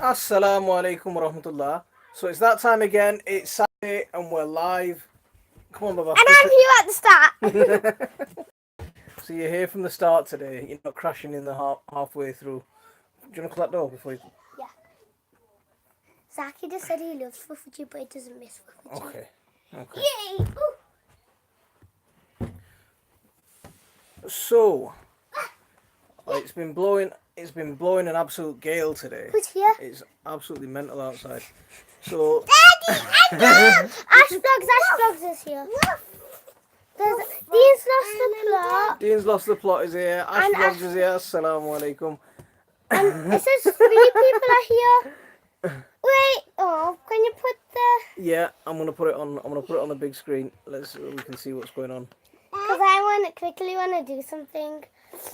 Assalamu alaikum wa rahmatullah. So it's that time again. It's Saturday and we're live. Come on, Baba. And I'm here at the start. So you're here from the start today. You're not crashing in the halfway through. Do you want to close that door before you? Yeah. Zaki just said he loves Fufuji, but he doesn't miss Fufuji. Okay. Yay! Ooh. So it's been blowing. It's been blowing an absolute gale today. Who's here? It's absolutely mental outside. So Daddy, I come! Ash Vlogs is here. Dean's lost the plot. Dean's lost the plot is here. Ash And Vlogs is here. Assalamu alaikum. And it says 3 people are here. Wait, can you put the... Yeah, I'm gonna put it on. I'm gonna put it on the big screen. We can see what's going on. Because I quickly want to do something. 5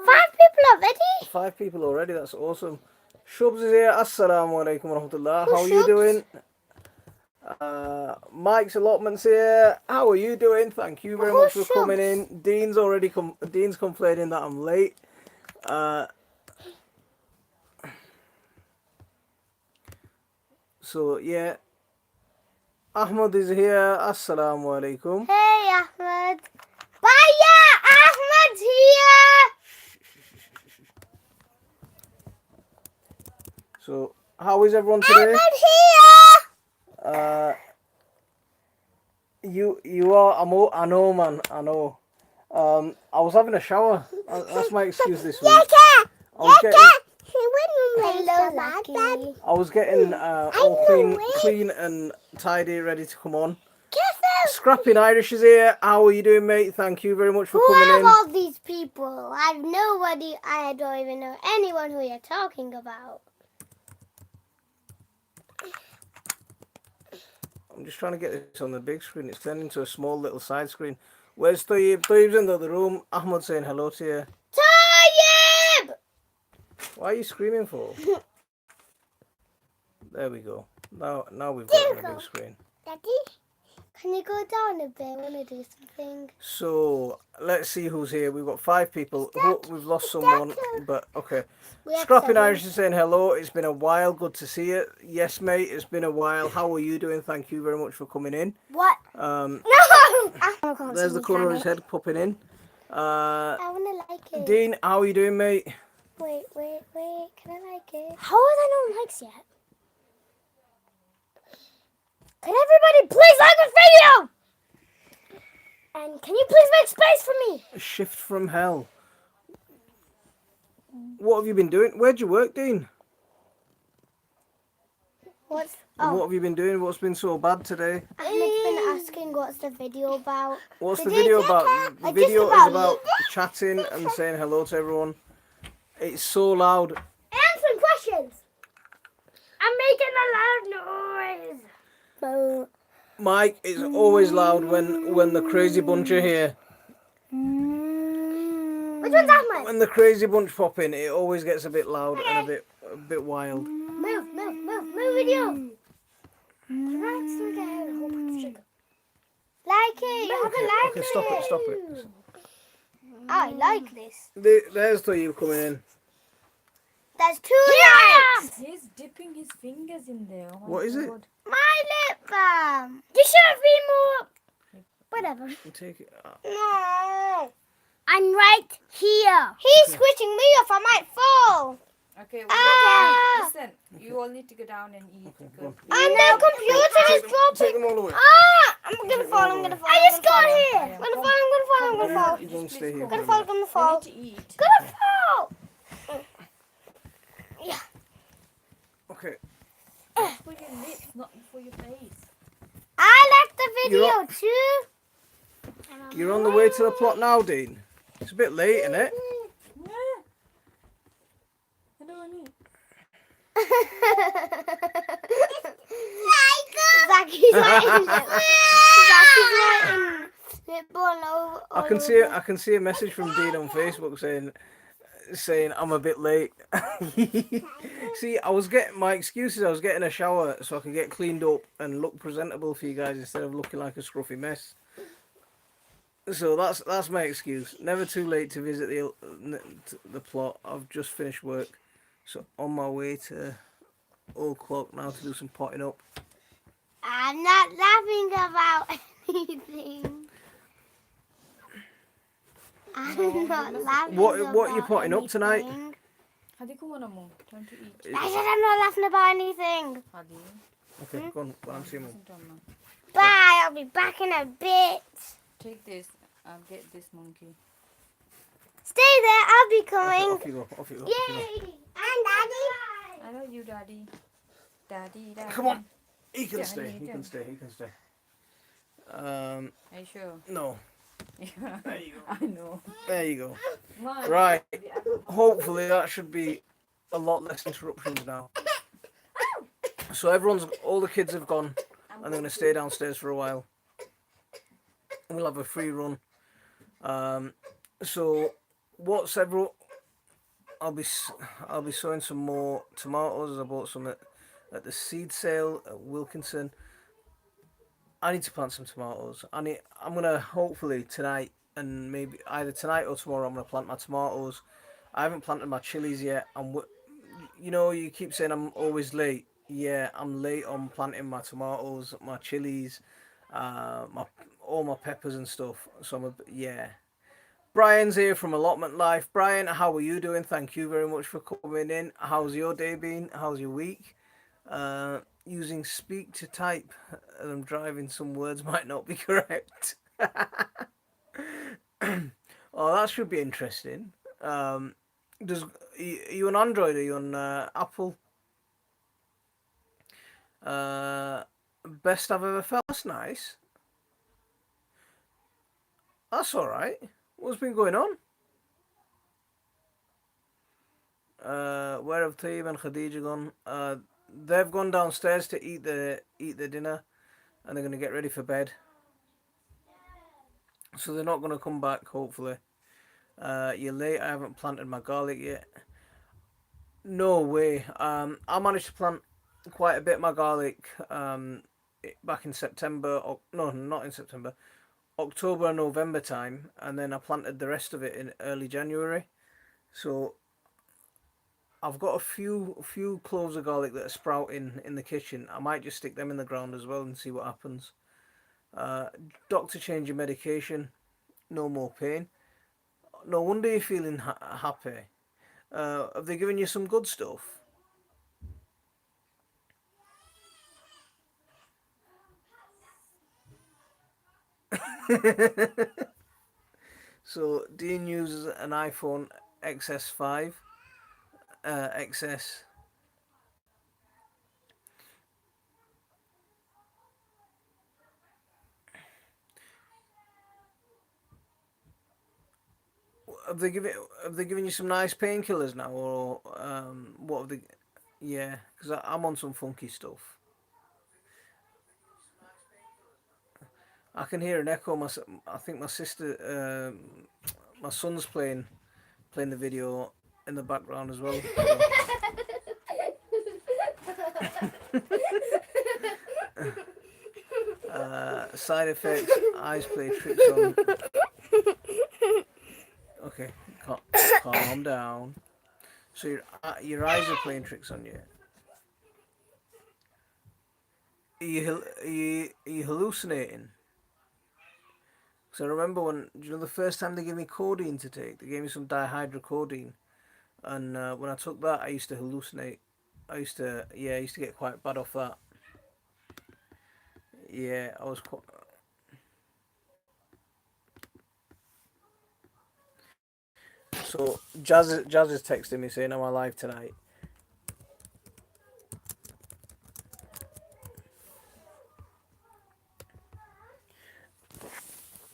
people already? 5 people already. That's awesome. Shubs is here. Assalamu alaikum wa rahmatullah. How are you Shubs? doing? Mike's allotments here. How are you doing? Thank you very much for coming in. Dean's already Dean's complaining that I'm late. So yeah, Ahmad is here. Assalamu alaikum. Hey, Ahmed. Baya! Ahmed's here! So how is everyone today? Ahmed here! You are. I know, man. I know. I was having a shower. That's my excuse this week. I was getting all clean and tidy, ready to come on. Scrapping Irish is here. How are you doing, mate? Thank you very much for coming in. Who are all these people? I have nobody. I don't even know anyone who you're talking about. I'm just trying to get this on the big screen. It's turned into a small little side screen. Where's Tayyib? Tayyib's in the other room. Ahmad saying hello to you. Tayyib! What are you screaming for? There we go. Now we've got it on the big screen. Daddy, can you go down a bit? I want to do something. So let's see who's here. We've got 5 people. We've lost someone, but okay. Scrapping Irish is saying hello. It's been a while. Good to see you. Yes, mate. It's been a while. How are you doing? Thank you very much for coming in. What? No. I There's the corner of his head popping in. I want to like it. Dean, how are you doing, mate? Wait. Can I like it? How are there no likes yet? Can everybody please like the video? And can you please make space for me? A shift from hell. What have you been doing? Where'd you work, Dean? What have you been doing? What's been so bad today? I've been asking what's the video about. What's the video about? The video is about chatting and saying hello to everyone. It's so loud. Answering questions. I'm making a loud noise. Mike, it's always loud when the crazy bunch are here. Which one's Ahmed? When the crazy bunch pop in, it always gets a bit loud and a bit wild. Move, video. Like it. You haven't liked Okay, stop it. I like this. There's you coming in. There's 2 likes. He's dipping his fingers in there. Oh What is it? My lip balm. You should have been more. Whatever. Take it out. No. I'm right here. He's squishing me off. I might fall. Okay, well, listen. You all need to go down and eat. Go on. And the computer is Take dropping. them all away. I'm gonna fall. I just got here. I'm gonna fall. You don't stay here. I'm gonna fall. You need to eat. Gonna fall. Yeah. Okay. For your lips, not for your face. I like the video too. You're on the way to the plot now, Dean. It's a bit late, isn't it? Yeah. I don't want to eat. Zaki's writing lip I can see a message from Dean on Facebook saying I'm a bit late. See, I was getting a shower so I could get cleaned up and look presentable for you guys instead of looking like a scruffy mess. So that's my excuse. Never too late to visit the plot. I've just finished work, so on my way to o'clock now to do some potting up. I'm not laughing about anything. I'm not laughing What are you about potting up tonight? anything. Hadi ko muna mo. Time to eat. I said I'm not laughing about anything. Hadi. Okay, go on, I'm seeing Listen to Amma. Bye, I'll be back in a bit. Take this. I'll get this monkey. Stay there, I'll be Okay, coming. off you go, off you go. Yay! And Daddy. I love you, Daddy. Daddy, Daddy. Come on. He can Yeah, stay, he he can. can stay, he can stay. Are you sure? No. Yeah. There you go. I know. There you go. Come on. Right. Hopefully that should be a lot less interruptions now. So all the kids have gone and they're going to stay downstairs for a while. We'll have a free run. So I'll be sowing some more tomatoes. I bought some at the seed sale at Wilkinson. I need to plant some tomatoes. I'm gonna hopefully tonight and maybe either tonight or tomorrow I'm gonna plant my tomatoes. I haven't planted my chilies yet. You keep saying I'm always late. Yeah, I'm late on planting my tomatoes, my chilies, my all my peppers and stuff. So yeah. Brian's here from Allotment Life. Brian, how are you doing? Thank you very much for coming in. How's your day been? How's your week? Using speak to type and I'm driving, some words might not be correct. Oh, that should be interesting. Are you on Android? Are you on Apple? Best I've ever felt. That's nice. That's all right. What's been going on? Where have Taib and Khadija gone? They've gone downstairs to eat their dinner, and they're gonna get ready for bed. So they're not gonna come back. Hopefully. You're late. I haven't planted my garlic yet. No way. I managed to plant quite a bit of my garlic back in September. No, not in September. October, November time, and then I planted the rest of it in early January. So I've got a few cloves of garlic that are sprouting in the kitchen. I might just stick them in the ground as well and see what happens. Doctor, change your medication. No more pain. No wonder you're feeling happy. Have they given you some good stuff? So Dean uses an iPhone XS5, XS. Have they given you some nice painkillers now, or what have they? Yeah, because I'm on some funky stuff. I can hear an echo. I think my sister, my son's playing the video in the background as well. So. Side effects: eyes play tricks on. Okay, calm down. So your eyes are playing tricks on you. Are you hallucinating? So I remember the first time they gave me codeine to take, they gave me some dihydrocodeine, and when I took that, I used to hallucinate. I used to get quite bad off that. Yeah, I was quite. So Jazz is texting me saying, "Am I live tonight?"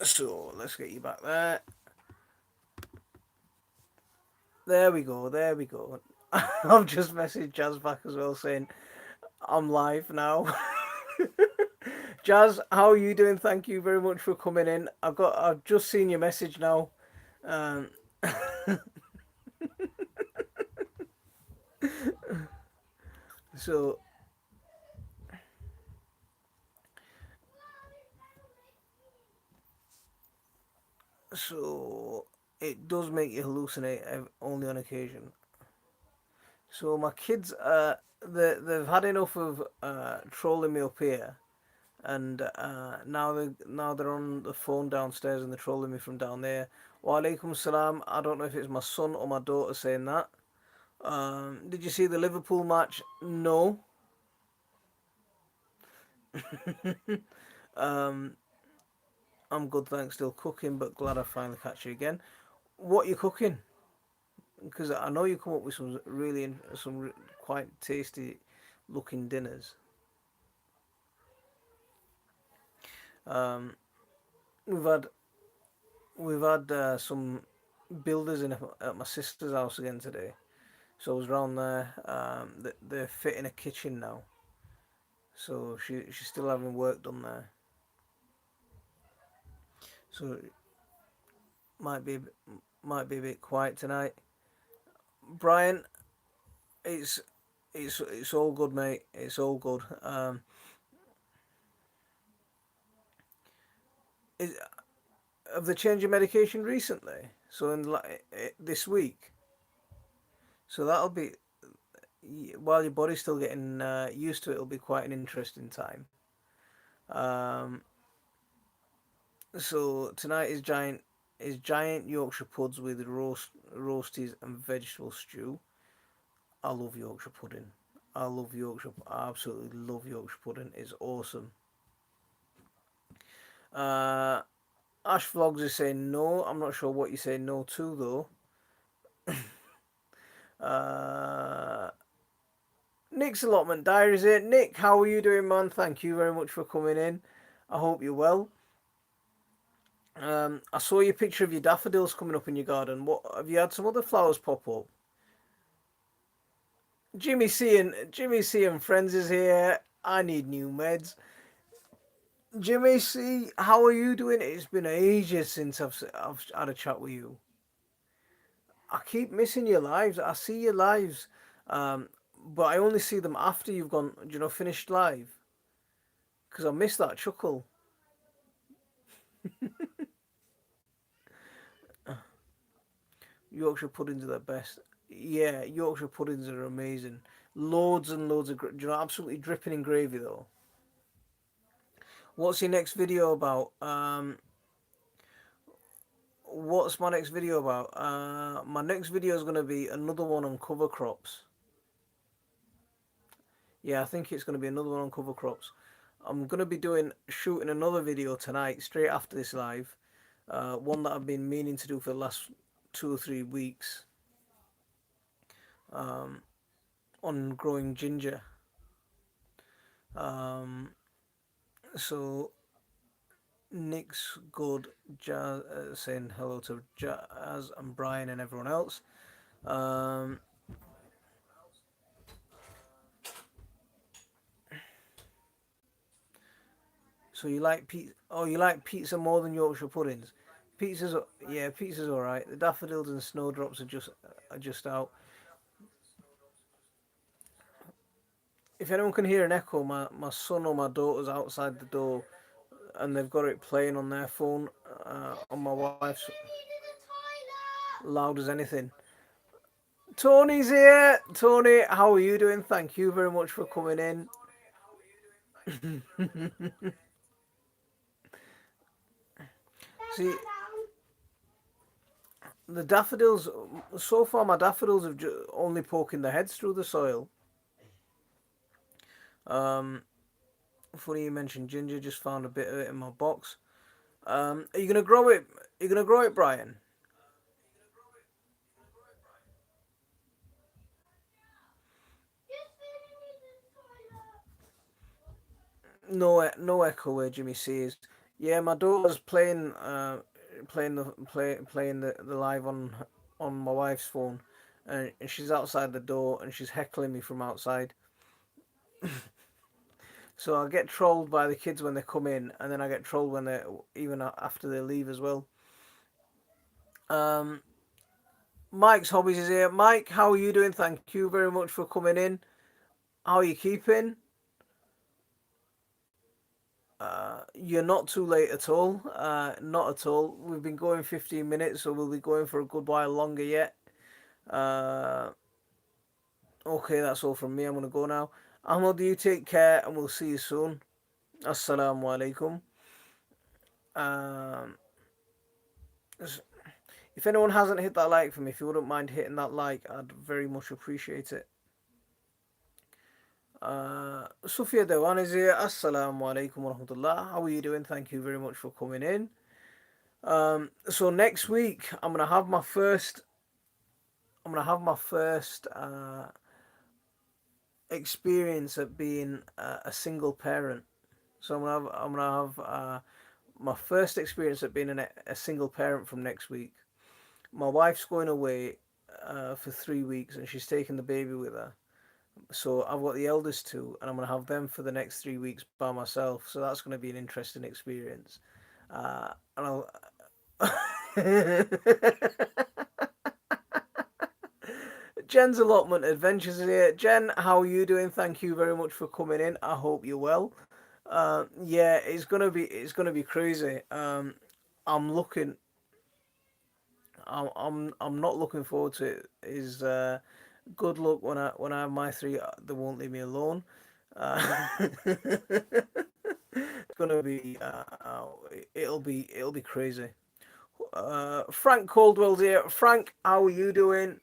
So let's get you back there. There we go. There we go. I've just messaged Jazz back as well saying I'm live now. Jazz, how are you doing? Thank you very much for coming in. I've just seen your message now. Um, so so it does make you hallucinate only on occasion. So my kids, they've had enough of trolling me up here, and now they're on the phone downstairs and they're trolling me from down there. Wa alaikum salam. I don't know if it's my son or my daughter saying that. Did you see the Liverpool match? No. um, I'm good, thanks. Still cooking, but glad I finally catch you again. What you cooking? Because I know you come up with some quite tasty looking dinners. Um, we've had we've had some builders in at my sister's house again today. So I was round there. They're fitting a kitchen now, so she's still having work done there. So might be might be a bit quiet tonight. Brian, it's it's all good, mate. It's all good. Is, have they changed your medication recently? So this week. So that'll be while your body's still getting used to it. It'll be quite an interesting time. Um, so tonight is giant Yorkshire puds with roasties and vegetable stew. I love Yorkshire pudding. I love Yorkshire. I absolutely love Yorkshire pudding. It's awesome. Uh, Ash Vlogs is saying no. I'm not sure what you're saying no to though. Uh, Nick's allotment diaries here. Nick, how are you doing, man? Thank you very much for coming in. I hope you're well. I saw your picture of your daffodils coming up in your garden. What have you had some other flowers pop up? Jimmy C and friends is here. I need new meds. Jimmy C, how are you doing? It's been ages since I've had a chat with you. I keep missing your lives. I see your lives, um, but I only see them after you've gone. Finished live because I miss that chuckle. Yorkshire puddings are the best. Yeah, Yorkshire puddings are amazing. Loads and loads of, absolutely dripping in gravy though. What's your next video about? What's my next video about? My next video is going to be another one on cover crops. Yeah, I think it's going to be another one on cover crops. I'm going to be shooting another video tonight, straight after this live. One that I've been meaning to do for the last 2 or 3 weeks. Um, on growing ginger. Um, so Nick's good, Jazz saying hello to Jazz and Brian and everyone else. Um, so you like pizza? Oh, you like pizza more than Yorkshire puddings? Pizza's all right. The daffodils and snowdrops are just out. If anyone can hear an echo, my son or my daughter's outside the door, and they've got it playing on their phone on my wife's, loud as anything. Tony's here. Tony, how are you doing? Thank you very much for coming in. See, the daffodils. So far, my daffodils have only poking their heads through the soil. Um, Funny you mentioned ginger. Just found a bit of it in my box. Are you gonna grow it? Are you gonna grow it, Brian? No echo where Jimmy C is. Yeah, my daughter's playing the live on my wife's phone, and she's outside the door and she's heckling me from outside. So I get trolled by the kids when they come in, and then I get trolled when they even after they leave as well. Um, Mike's hobbies is here. Mike, how are you doing? Thank you very much for coming in. How are you keeping? You're not too late at all. Not at all. We've been going 15 minutes, so we'll be going for a good while longer yet. Uh, Okay, that's all from me. I'm gonna go now. Ahmad, you take care, and we'll see you soon. Assalamu alaikum. Um, if anyone hasn't hit that like for me, if you wouldn't mind hitting that like, I'd very much appreciate it. Sufia Dewan is here. Assalamu alaikum wa rahmatullah. How are you doing? Thank you very much for coming in. So next week I'm gonna have my first. Experience at being a single parent. So I'm gonna have my first experience at being a single parent from next week. My wife's going away for 3 weeks, and she's taking the baby with her. So I've got the eldest two, and I'm gonna have them for the next 3 weeks by myself. So that's gonna be an interesting experience. And I'll. Jen's allotment adventures here. Jen, how are you doing? Thank you very much for coming in. I hope you're well. Yeah, it's gonna be crazy. I'm looking. I'm not looking forward to it. Is good luck when I have my three. They won't leave me alone. It's gonna be. It'll be crazy. Frank Caldwell's here. Frank, how are you doing?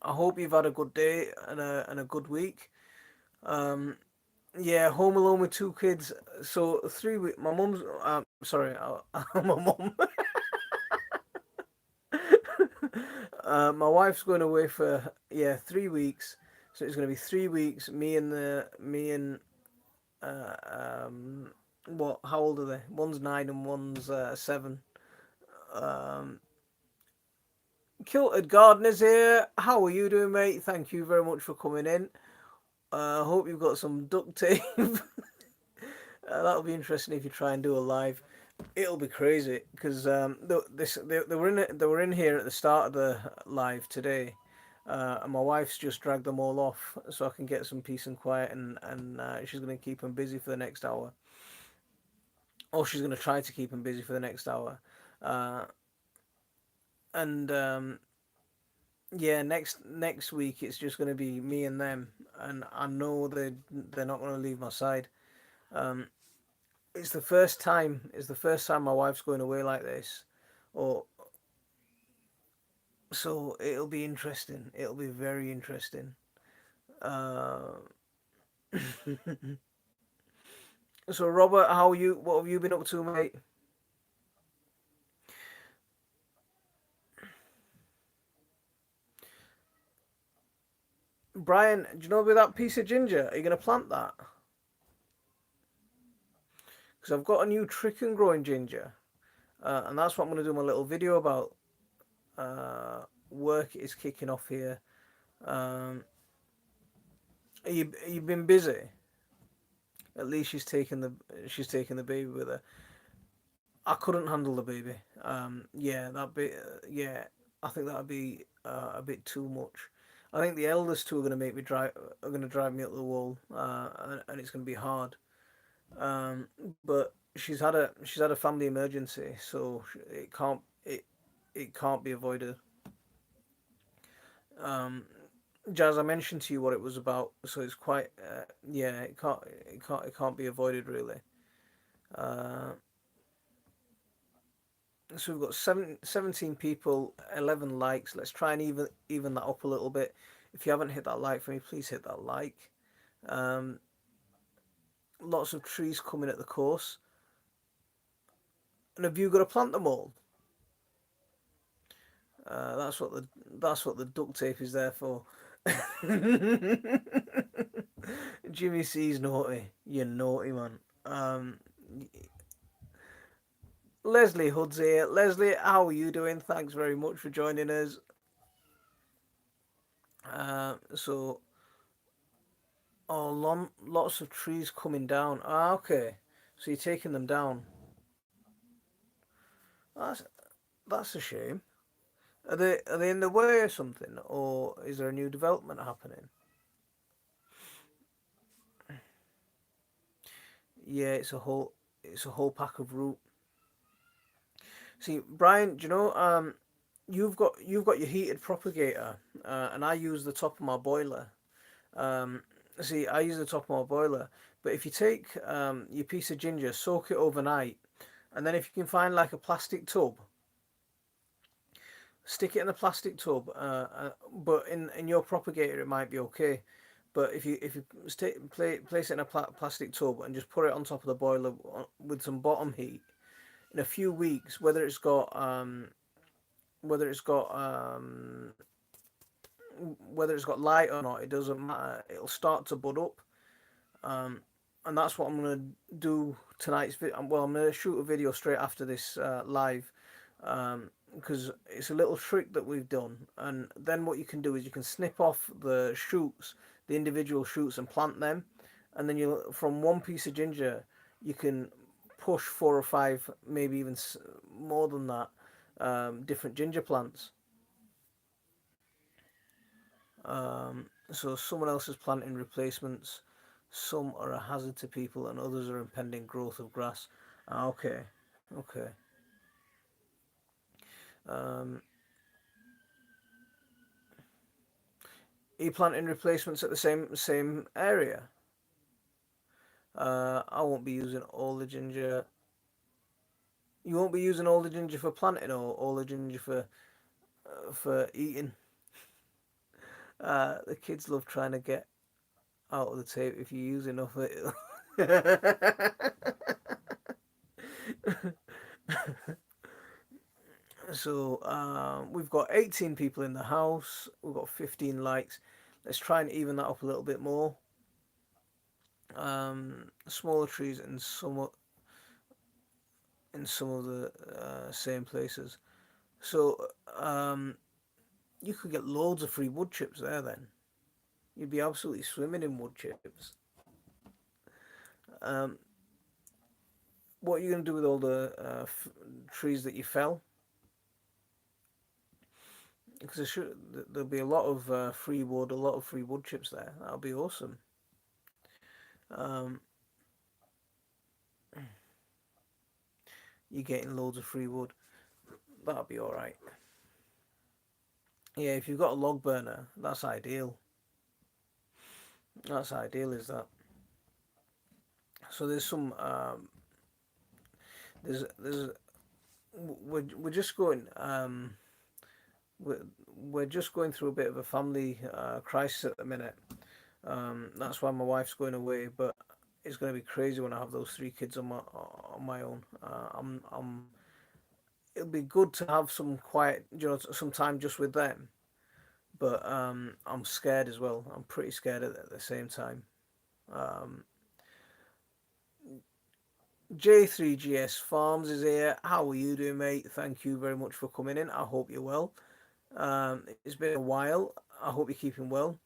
I hope you've had a good day and a good week. Um, yeah, home alone with two kids. So 3 weeks. My mum's. Sorry, my mum. My wife's going away for 3 weeks. So it's going to be 3 weeks. Me and uh, um, what? How old are they? One's 9 and one's 7. Um, Kilted Gardener's here. How are you doing, mate? Thank you very much for coming in. I hope you've got some duct tape. That'll be interesting if you try and do a live. It'll be crazy because they were in here at the start of the live today, and my wife's just dragged them all off so I can get some peace and quiet, and she's going to keep them busy for the next hour, or she's going to try to keep them busy for the next hour, uh, and yeah, next week it's just going to be me and them, and I know they're not going to leave my side. Um, it's the first time my wife's going away like this, or so it'll be interesting. It'll be very interesting. Uh, so Robert, how are you? What have you been up to, mate? Brian, do you know about that piece of ginger? Are you gonna plant that? Because I've got a new trick in growing ginger, and that's what I'm gonna do my little video about. Work is kicking off here. Um, you've been busy. At least she's taking the baby with her. I couldn't handle the baby. Yeah, yeah, I think that'd be a bit too much. I think the eldest two are gonna drive me up the wall, and it's gonna be hard. But she's had a family emergency, so it can't be avoided. Um, Jazz, I mentioned to you what it was about, so it's quite yeah, it can't be avoided really. Uh, so we've got 17 people, 11 likes. Let's try and even that up a little bit. If you haven't hit that like for me, please hit that like. Um, Lots of trees coming at the course. And have you got to plant them all? That's what the duct tape is there for. Jimmy C's naughty. You're naughty, man. Leslie Hood's here. Leslie, how are you doing? Thanks very much for joining us. So, lots of trees coming down. Okay. So you're taking them down. That's that's a shame. Are they in the way or something, or is there a new development happening? Yeah, it's a whole pack of root. See, Brian, do you know? you've got your heated propagator, and I use the top of my boiler. Um, See, I use the top of my boiler, but if you take your piece of ginger, soak it overnight, and then if you can find like a plastic tub, stick it in a plastic tub. But in your propagator, it might be okay. But if you place it in a plastic tub and just put it on top of the boiler with some bottom heat, in a few weeks, whether it's got whether it's got light or not, it doesn't matter. It'll start to bud up, um, and that's what I'm gonna do tonight's video. Well, I'm gonna shoot a video straight after this live, because it's a little trick that we've done. And then what you can do is you can snip off the shoots, the individual shoots, and plant them, and then you from one piece of ginger, you can push 4 or 5, maybe even more than that, different ginger plants. So someone else is planting replacements. Some are a hazard to people, and others are impending growth of grass. Okay, okay. Um, are you planting replacements at the same area? I won't be using all the ginger. You won't be using all the ginger for planting, or all the ginger for eating. The kids love trying to get out of the tape if you use enough of it. So we've got 18 people in the house. We've got 15 likes. Let's try and even that up a little bit more. Smaller trees in some of the same places. So you could get loads of free wood chips there. Then you'd be absolutely swimming in wood chips. Um, what are you going to do with all the trees that you fell? Because there'll be a lot of free wood, a lot of free wood chips there. That'll be awesome. Um, you're getting loads of free wood. That'll be all right. Yeah, if you've got a log burner, that's ideal. That's ideal, is that? So there's some there's we're just going we're, we're just going through a bit of a family crisis at the minute. That's why my wife's going away, but it's going to be crazy when I have those 3 kids on my own. It'll be good to have some quiet, some time just with them. But I'm scared as well. I'm pretty scared at the same time. Um, J3GS Farms is here. How are you doing, mate? Thank you very much for coming in. I hope you're well. It's been a while. I hope you're keeping well.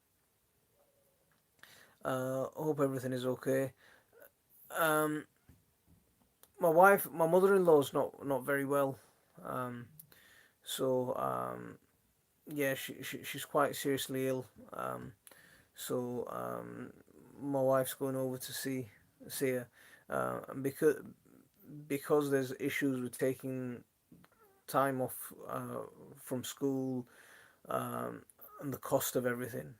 I hope everything is okay. Um, my mother-in-law's not very well. Um, so yeah, she's quite seriously ill. So my wife's going over to see her, and because there's issues with taking time off from school, and the cost of everything.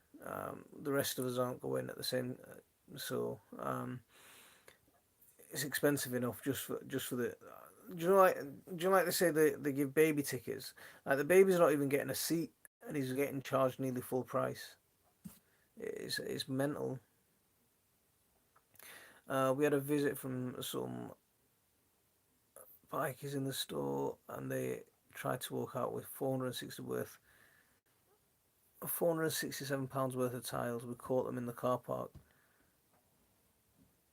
The rest of us aren't going at the same, so it's expensive enough just for the. Do you know like they say they give baby tickets? Like the baby's not even getting a seat, and he's getting charged nearly full price. It's mental. We had a visit from some bikers in the store, and they tried to walk out with 467 pounds worth of tiles. We caught them in the car park.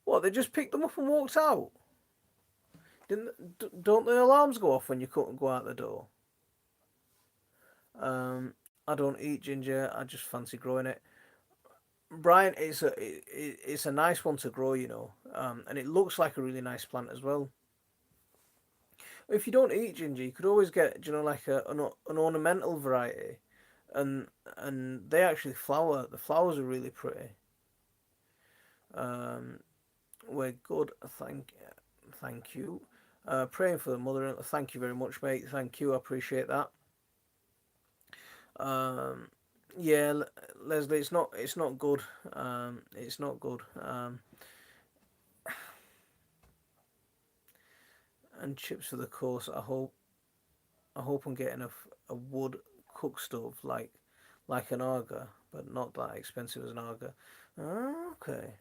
What? They just picked them up and walked out? Don't the alarms go off when you go out the door? I don't eat ginger. I just fancy growing it. Brian, it's a nice one to grow, and it looks like a really nice plant as well. If you don't eat ginger, you could always get, like an ornamental variety, and they actually flower. The flowers are really pretty. Um, we're good. Thank you. Praying for the mother. Thank you very much, mate. Thank you. I appreciate that. Um, yeah, Leslie, it's not good. It's not good. And chips for the course. I hope I'm getting a wood cook stove like an Arga, but not that expensive as an Arga. Okay.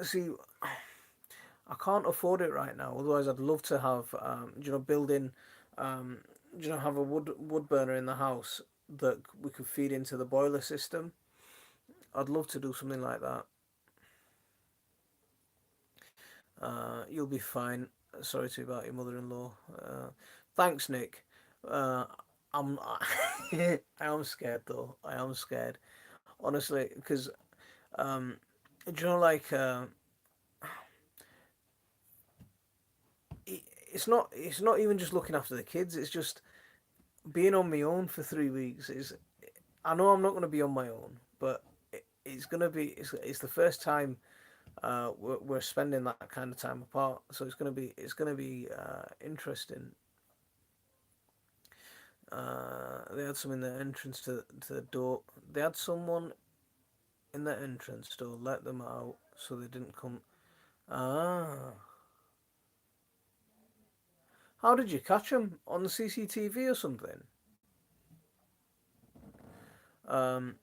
See, I can't afford it right now. Otherwise, I'd love to have build in, um, have a wood burner in the house that we could feed into the boiler system. I'd love to do something like that. You'll be fine. Sorry to about your mother-in-law. Thanks, Nick. Uh, I'm I am scared though. I am scared honestly because um, like it's not even just looking after the kids. It's just being on my own for 3 weeks. Is I know I'm not going to be on my own, but it's gonna be it's the first time we're spending that kind of time apart. So it's gonna be interesting. They had some in the entrance to the door. They had someone in the entrance door. Let them out so they didn't come. Ah, how did you catch them on the CCTV or something? Um,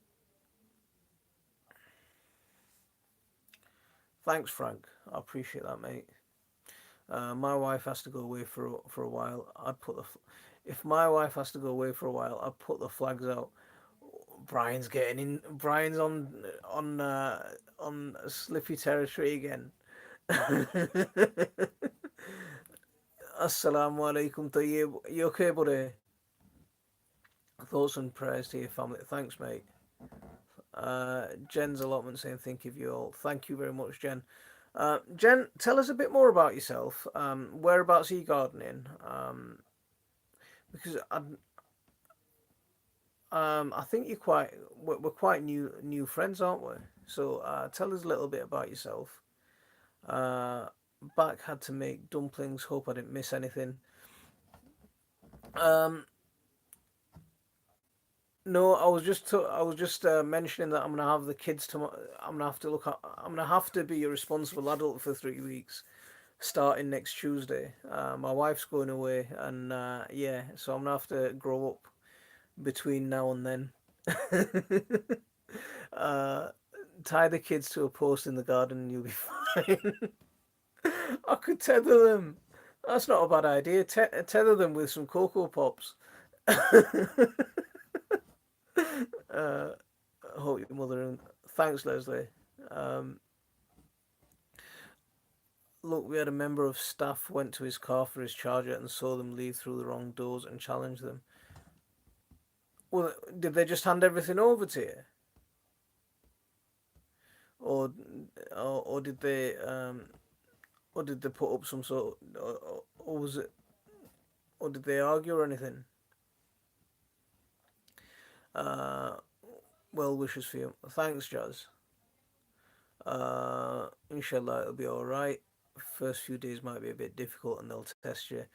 Thanks, Frank. I appreciate that, mate. My wife has to go away for a while. If my wife has to go away for a while, I'd put the flags out. Brian's getting in. Brian's on slippy territory again. Assalamu alaikum tayyib. You okay, buddy? Thoughts and prayers to your family. Thanks, mate. Jen's allotment saying thank you you all. Thank you very much, Jen. Jen, tell us a bit more about yourself. Whereabouts are you gardening? Because I think we're quite new friends, aren't we? So tell us a little bit about yourself. Uh, Back had to make dumplings. Hope I didn't miss anything. Um, no, I was just mentioning that I'm gonna have the kids tomorrow. I'm gonna have to be a responsible adult for 3 weeks, starting next Tuesday. My wife's going away, and yeah, so I'm gonna have to grow up between now and then. uh, Tie the kids to a post in the garden, and you'll be fine. I could tether them. That's not a bad idea. Tether them with some cocoa pops. uh, Hope your mother and thanks, Leslie. Um, Look, we had a member of staff went to his car for his charger and saw them leave through the wrong doors and challenged them. Well, did they just hand everything over to you, or or did they put up some sort, or was it, or did they argue or anything? Uh, well wishes for you. Thanks, Jazz. Inshallah, it'll be all right. First few days might be a bit difficult, and they'll test you.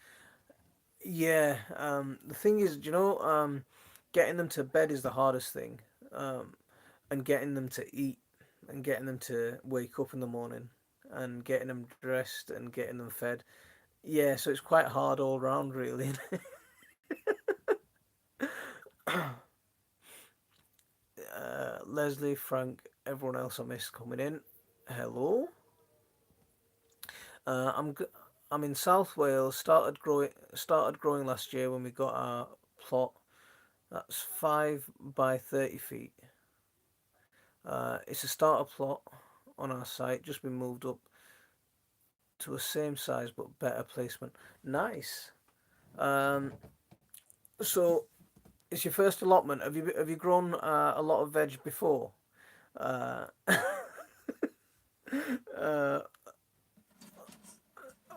Yeah. The thing is, getting them to bed is the hardest thing, um, and getting them to eat, and getting them to wake up in the morning, and getting them dressed, and getting them fed. Yeah, so it's quite hard all round, really. Leslie, Frank, everyone else I missed coming in. Hello. Uh, I'm g- I'm in South Wales. Started growing last year when we got our plot. That's 5 by 30 feet. It's a starter plot on our site. Just been moved up to a same size but better placement. Nice. Um, so it's your first allotment. Have you grown a lot of veg before? Uh, uh,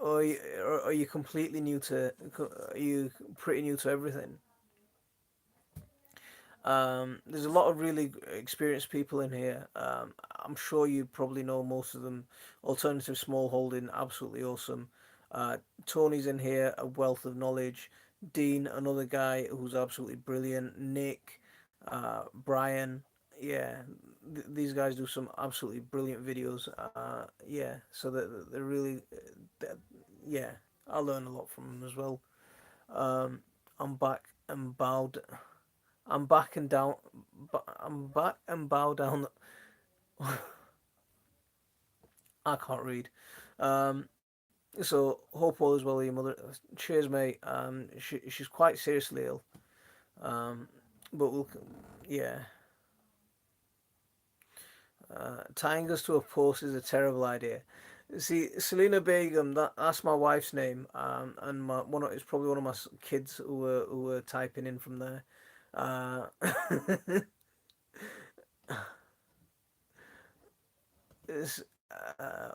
or are you completely new to? Are you pretty new to everything? There's a lot of really experienced people in here. I'm sure you probably know most of them. Alternative small holding, absolutely awesome. Uh, Tony's in here, a wealth of knowledge. Dean, another guy who's absolutely brilliant. Nick, Brian. Yeah, these guys do some absolutely brilliant videos. Yeah, so they're really, they're, yeah, I learn a lot from them as well. Um, I'm back and bowed. I'm back and down. I'm back and bow down. I can't read. Um, so hope all is well with your mother. Cheers, mate. She's quite seriously ill. Um, but we'll, yeah. Tying us to a post is a terrible idea. See, Selena Begum, that's my wife's name, and it's probably one of my kids who were typing in from there. Uh,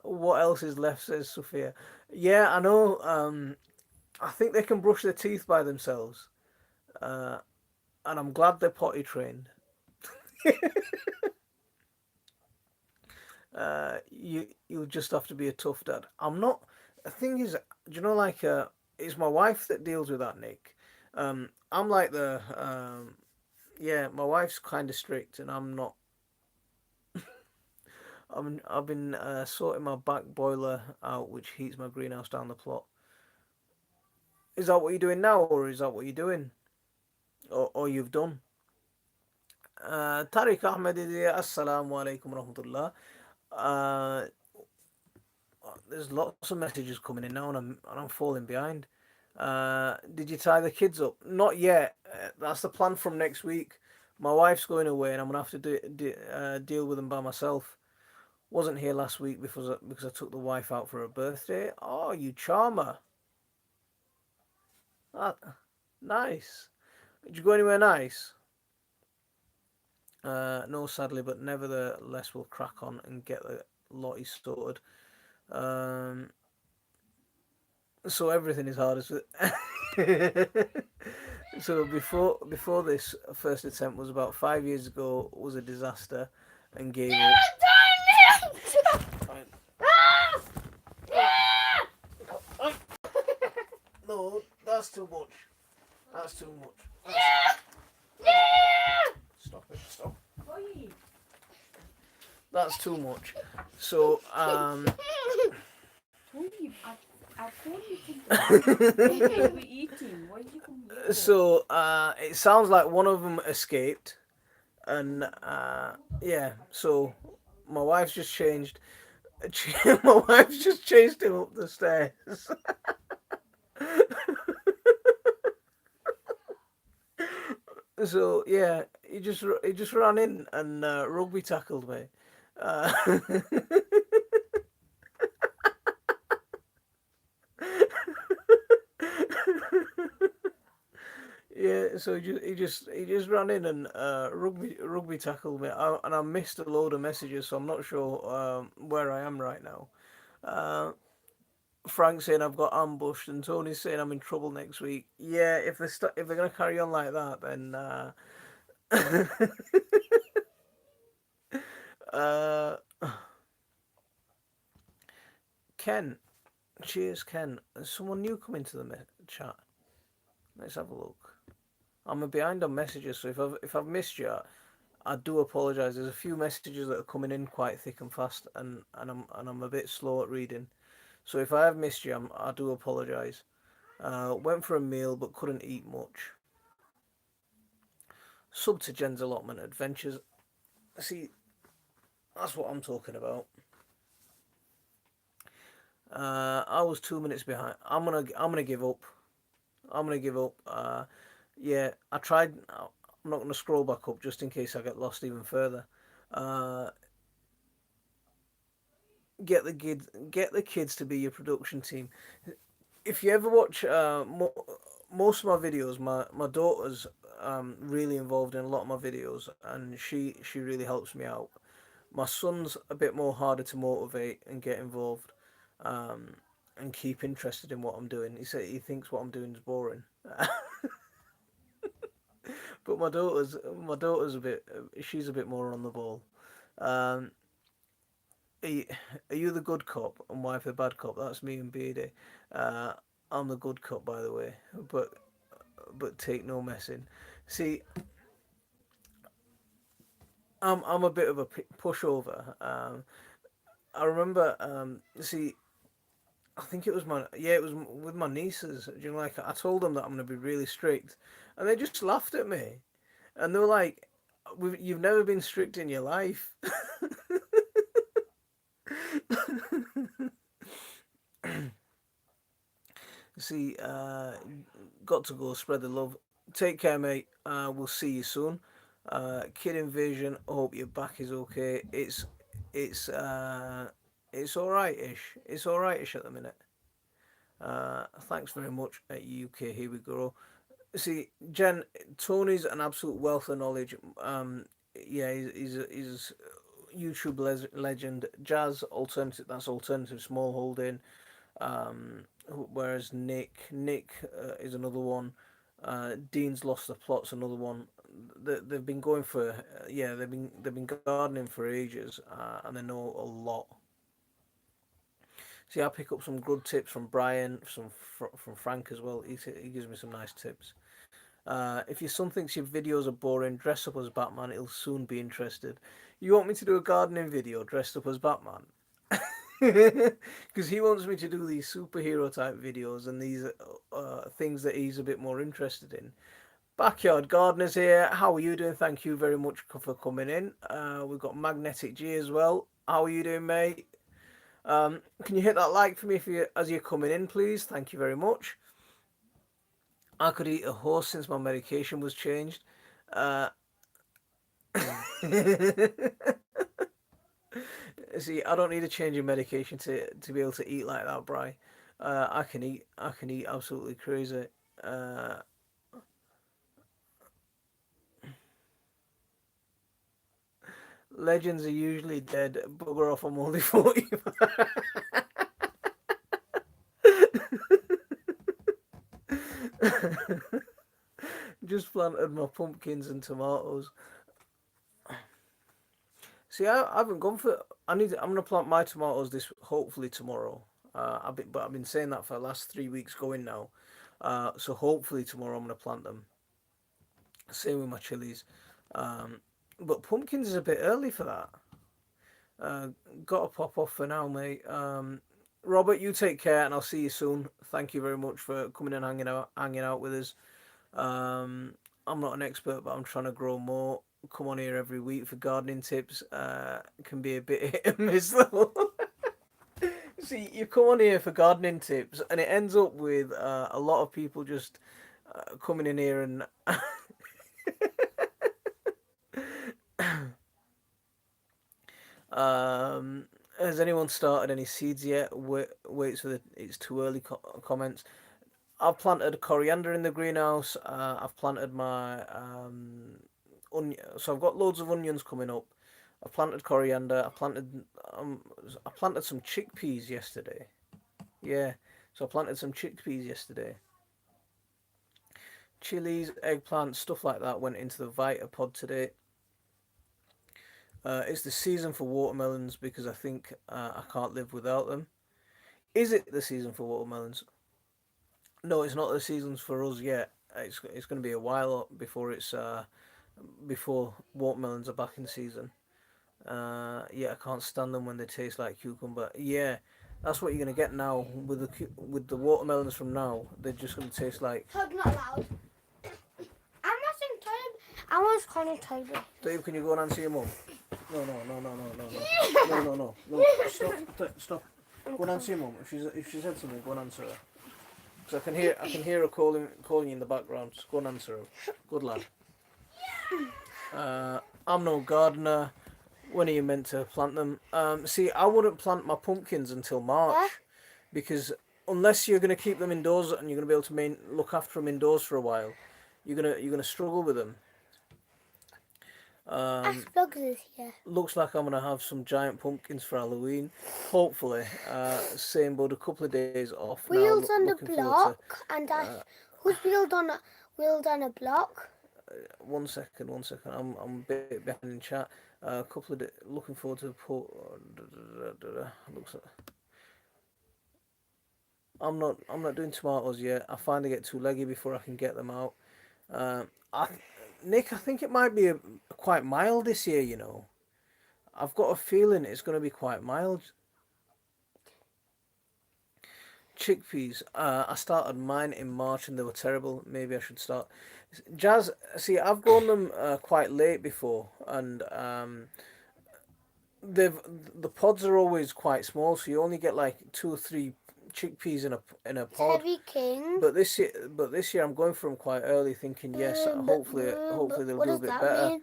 what else is left? Says Sophia. Yeah, I know. I think they can brush their teeth by themselves, uh, and I'm glad they're potty trained. You'll just have to be a tough dad. I'm not. The thing is, do you know, like, it's my wife that deals with that, Nick. I'm like yeah, my wife's kind of strict, and I'm not. I've been sorting my back boiler out, which heats my greenhouse down the plot. Is that what you're doing now, or is that what you're doing, or you've done? Tariq Ahmed, assalamu alaikum rahmatullah. Uh, there's lots of messages coming in now, and I'm falling behind. Did you tie the kids up? Not yet. That's the plan from next week. My wife's going away, and I'm gonna have to deal with them by myself. Wasn't here last week because I took the wife out for her birthday. Oh, you charmer! Ah, nice. Did you go anywhere nice? No, sadly, but nevertheless, we'll crack on and get the lottie sorted. Um, so everything is hard as so before this first attempt was about 5 years ago was a disaster and gave up. No, that's too much. That's too much. Stop it. Stop. That's too much. So I told you to be eating. Why you come here? so it sounds like one of them escaped, and yeah. So my wife's just changed. My wife's just chased him up the stairs. So yeah, he just ran in and rugby tackled me. Uh, yeah, so he just ran in and rugby tackled me, and I missed a load of messages, so I'm not sure where I am right now. Uh, Frank saying I've got ambushed, and Tony's saying I'm in trouble next week. Yeah, if they're gonna carry on like that, then uh, Ken, cheers, Ken. There's someone new coming to the chat. Let's have a look. I'm behind on messages, so if I've missed you, I do apologise. There's a few messages that are coming in quite thick and fast, and I'm a bit slow at reading. So if I have missed you, I do apologise. Went for a meal but couldn't eat much. Sub to Jen's allotment adventures. See, that's what I'm talking about. I was 2 minutes behind. I'm gonna give up. I'm gonna give up. Yeah, I tried. I'm not gonna scroll back up just in case I get lost even further. Uh, get the kids to be your production team. If you ever watch most of my videos, my daughter's really involved in a lot of my videos, and she really helps me out. My son's a bit more harder to motivate and get involved, um, and keep interested in what I'm doing. He thinks what I'm doing is boring. But my daughter's a bit she's a bit more on the ball. Um, are you, are you the good cop and wife the bad cop? That's me and Beardy. Uh, I'm the good cop, by the way. But but take no messing. See, I'm a bit of a pushover. I remember. See, I think it was it was with my nieces. You know, like I told them that I'm gonna be really strict, and they just laughed at me, and they were like, "You've never been strict in your life." See, got to go spread the love. Take care, mate. We'll see you soon. Kid Invasion. Hope your back is okay. It's it's alright-ish. It's alright-ish at the minute. Thanks very much at UK. Here we go. See, Jen, Tony's an absolute wealth of knowledge. Yeah, he's a YouTube legend. Jazz alternative. That's alternative small holding. Whereas Nick is another one. Dean's Lost the Plot's another one. They've been going for yeah, they've been gardening for ages, and they know a lot. See, I pick up some good tips from Brian, from Frank as well. He gives me some nice tips. If your son thinks your videos are boring, dress up as Batman. He'll soon be interested. You want me to do a gardening video dressed up as Batman? Because he wants me to do these superhero type videos and these things that he's a bit more interested in. Backyard Gardeners here. How are you doing? Thank you very much for coming in. We've got Magnetic G as well. How are you doing, mate? Can you hit that like for me as you're coming in, please? Thank you very much. I could eat a horse since my medication was changed. Uh, See, I don't need a change in medication to be able to eat like that, Bry. I can eat absolutely crazy. Uh, Legends are usually dead. Bugger off, I'm only 40. Just planted my pumpkins and tomatoes. See, I haven't gone for. I'm gonna plant my tomatoes this hopefully tomorrow. I've been saying that for the last 3 weeks going now. So hopefully tomorrow I'm gonna plant them. Same with my chilies. Um, but pumpkins is a bit early for that. Uh, Got to pop off for now, mate. Robert, you take care, and I'll see you soon. Thank you very much for coming and hanging out with us. I'm not an expert, but I'm trying to grow more. Come on here every week for gardening tips. Can be a bit hit and miss though. See, you come on here for gardening tips, and it ends up with a lot of people just coming in here and. Has anyone started any seeds yet? Waits for the it's too early comments. I've planted coriander in the greenhouse. I've planted my onion. So I've got loads of onions coming up. I've planted coriander. Um, I planted some chickpeas yesterday. Yeah, so I planted some chickpeas yesterday. Chilies, eggplants, stuff like that went into the Vita pod today. It's the season for watermelons because I think I can't live without them. Is it the season for watermelons? No, it's not the seasons for us yet. It's going to be a while before before watermelons are back in season. Yeah, I can't stand them when they taste like cucumber. Yeah, that's what you're gonna get now with the watermelons from now. They're just gonna taste like. Talk not loud. I'm not saying Toby. I was calling Toby. Dave, can you go and answer your mum? No, no, no, no, no, no, no, no, no, no, no. Stop. Go and answer your mum. If she said something, go and answer her. Because I can hear her calling you in the background. Just go and answer her. Good lad. I'm no gardener. When are you meant to plant them? See, I wouldn't plant my pumpkins until March, Yeah? because unless you're going to keep them indoors and you're going to be able to look after them indoors for a while, you're gonna struggle with them. Asperger's is here. Looks like I'm gonna have some giant pumpkins for Halloween. Hopefully, same but a couple of days off now. Wheels on the Looking forward block, and who's wheeled on a block? to. One second. I'm a bit behind in chat. A couple of looking forward to the port. Looks like I'm not doing tomatoes yet. I find they get too leggy before I can get them out. I, Nick, I think it might be quite mild this year. You know, I've got a feeling it's going to be quite mild. Chickpeas. I started mine in March and they were terrible. Maybe I should start. Jazz. See, I've grown them quite late before, and they've the pods are always quite small, so you only get like two or three chickpeas in a pod. Terry King. But this year I'm going for them quite early, thinking yes, hopefully they'll what do a does bit that better. mean?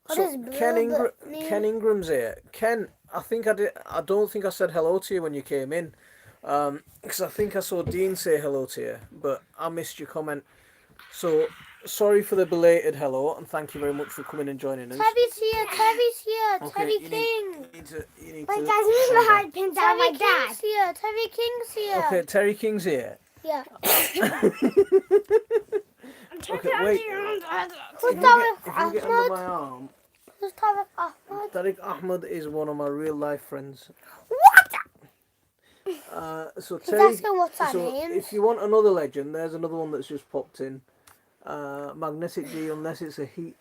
What So does mean? Ken Ingram's here. Ken, I think I did. I don't think I said hello to you when you came in, because I think I saw Dean say hello to you, but I missed your comment. So sorry for the belated hello, and thank you very much for coming and joining us. Terry's here. Terry's here. Okay, Terry you King. you need Wait, to guys, this is the calm down. hard pin down my dad. King's here. Terry King's here. Okay, Terry King's here. Yeah. Okay, wait. Who's If Tariq you get under my Ahmed? arm, Who's Tariq Ahmed? Tariq Ahmed is one of my real life friends. What? So He's Terry, asking what's our so names. if you want another legend, there's another one that's just popped in. Magnetic D, unless it's a heat,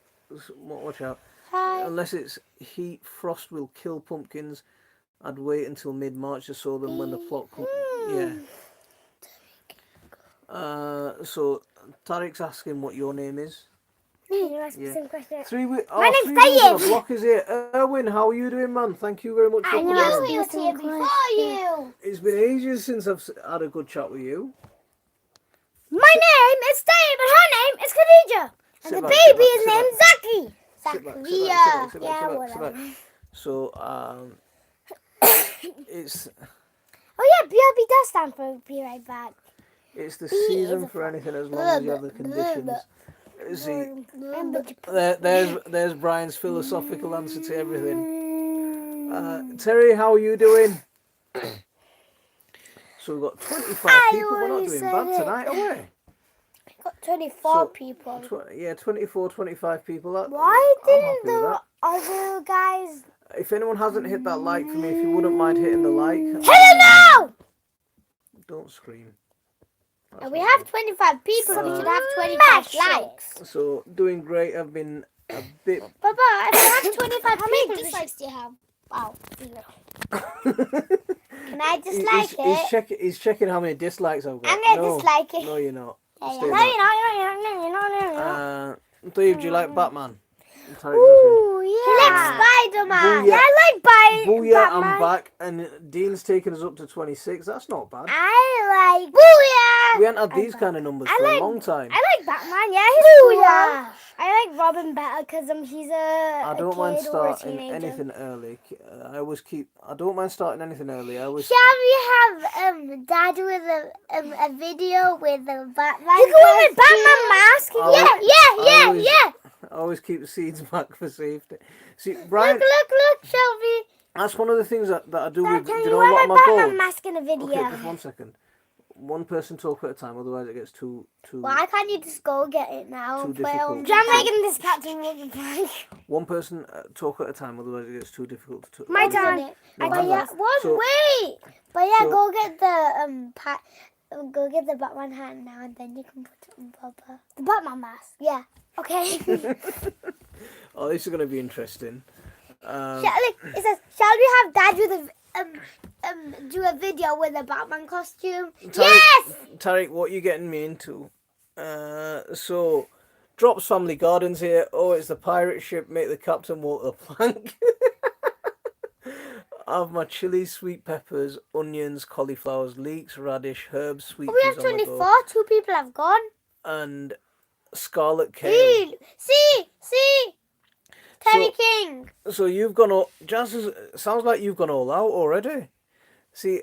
watch out. Hi. Unless it's heat, frost will kill pumpkins. I'd wait until mid-March to sow them when the plot comes. Yeah. So Tariq's asking what your name is. Yeah. 3 weeks. My name's 3 weeks on Tayyip. the block is here. Erwin, how are you doing, man? Thank you very much for I coming. knew in. he was here before you. It's been ages since I've had a good chat with you. My name is Tayyip and her name is Khadija. And Sit the back, baby sit is back, named Zaki. Sit back, Zakaria. sit back, Yeah, sit back, sit whatever. back. So it's Oh yeah, BRB does stand for Be Right Back. it's the is season a for anything as long as you have the conditions. See, There's there's Brian's philosophical answer to everything. Terry, how are you doing? So we've got 25 people. We're not already doing said bad it. tonight, are we? got 24 people. 24, 25 people. Why I'm happy didn't with the that. other guys If anyone hasn't hit that like for me, if you wouldn't mind hitting the like. hit it now? Don't scream. And we have 25 people, so we should have 25 likes. So doing great. I've been a bit. Papa, if we have 25 people, how many dislikes do you have? Wow, 0. Can I dislike it? He's checking how many dislikes I've got. I'm gonna dislike it. No, you're not. Yeah, Stay no, back. you know. Dave, do you like Batman? Ooh, yeah. He likes Spider-Man. Booyah. Yeah, I like Booyah, Batman. I'm back, and Dean's taken us up to 26. That's not bad. I like Booyah. We haven't had these kind of numbers for a long time. I like Batman. Yeah, he's Booyah. I like Robin better because he's I don't mind kid or a starting teenager. anything early. I don't mind starting anything early. I always. Shall we have Dad with a video with the Batman? You go with Batman mask. Yeah. I always keep the seeds back for safety. See, Brian. Look, Shelby. That's one of the things that I do Dad, with. Do can you you know wear what my my Batman goal? mask in a video? Okay, just 1 second. One person talk at a time, otherwise it gets too. Why can't you just go get it now? Too And play on? difficult. I'm making this Captain Morgan prank. One person talk at a time, otherwise it gets too difficult to. My turn. No, But hang yeah, on. wait. But yeah, so- go get the go get the Batman hat now, and then you can put it on Papa. The Batman mask. Yeah. Okay. Oh, this is going to be interesting. It says, shall we have Dad with a do a video with a Batman costume? Yes. Tariq, what are you getting me into? So, Drops Family Gardens here. Oh, it's the pirate ship. Make the captain walk the plank. I have my chilies, sweet peppers, onions, cauliflowers, leeks, radish, herbs, sweet We peas have on the 24. go, 2 people have gone. and scarlet kale. See. Terry King. So you've gone all. Sounds like you've gone all out already. See,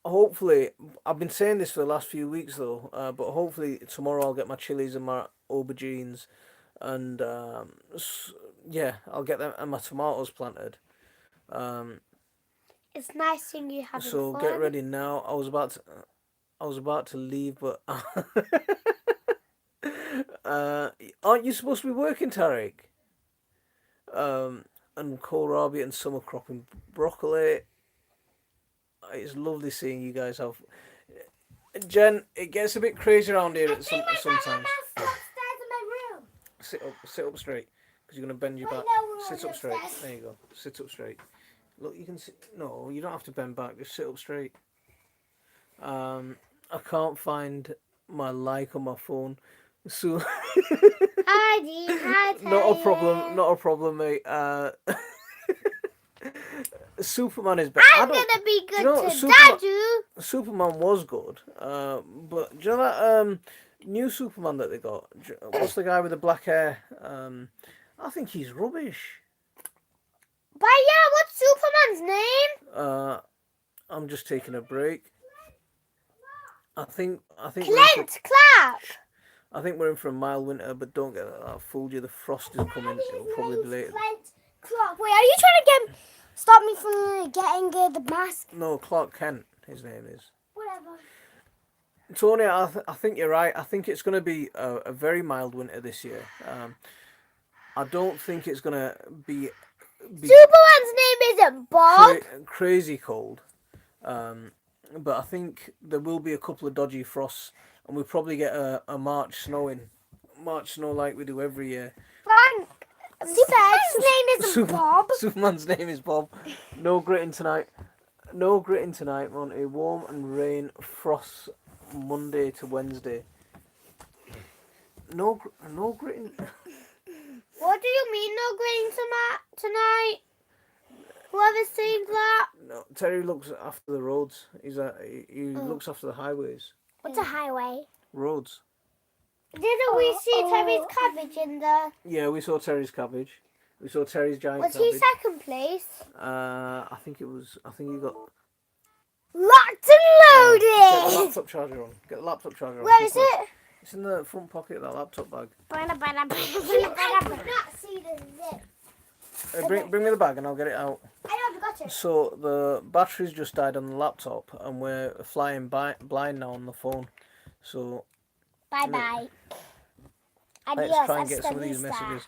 hopefully, I've been saying this for the last few weeks though. But hopefully tomorrow I'll get my chilies and my aubergines, and yeah, I'll get them and my tomatoes planted. It's nice seeing you having So fun. get ready now. I was about to leave, but aren't you supposed to be working, Tariq? And kohlrabi and summer cropping broccoli. It's lovely seeing you guys have. Jen, it gets a bit crazy around here sometimes. Sit up straight, because you're gonna bend your Right back. now we're Sit on up straight. upstairs. There you go. Sit up straight. Look, you can sit. No, you don't have to bend back. Just sit up straight. I can't find my like on my phone, so Hi, Dean. Hi, not a problem. Taylor. Not a problem, mate. Superman is better. I'm gonna be Do good you know to Superman? Dadu. Superman was good, but do you know that new Superman that they got? What's the guy with the black hair? I think he's rubbish. But yeah, what's Superman's name? I'm just taking a break. I think Clint Clark. I think we're in for a mild winter, but don't get that. I fooled you. The frost is coming. It'll probably be later. Clint Clark. Wait, are you trying to stop me from getting the mask? No, Clark Kent. His name is. Whatever. Tony, I think you're right. I think it's going to be a very mild winter this year. I don't think it's going to be Superman's name isn't Bob. crazy cold. But I think there will be a couple of dodgy frosts, and we'll probably get a March snow like we do every year. Frank. Superman's name isn't Bob. Superman's name is Bob. No gritting tonight. No gritting tonight, Monty. Warm and rain, frosts Monday to Wednesday. No gritting. What do you mean no green tonight? Whoever's saying that? No, Terry looks after the roads. He looks after the highways. What's a highway? Roads. Didn't we see Terry's cabbage in there? Yeah, we saw Terry's cabbage. We saw Terry's giant Was cabbage. he second place? I think he got. Locked and Get the loaded! laptop charger on. Get the laptop charger on. Where is it? It's in the front pocket of that laptop bag. I could not see the zip. Bring me the bag and I'll get it out. I know, got it. So the battery's just died on the laptop and we're flying blind now on the phone. So Bye bye. let's try and get some of these messages.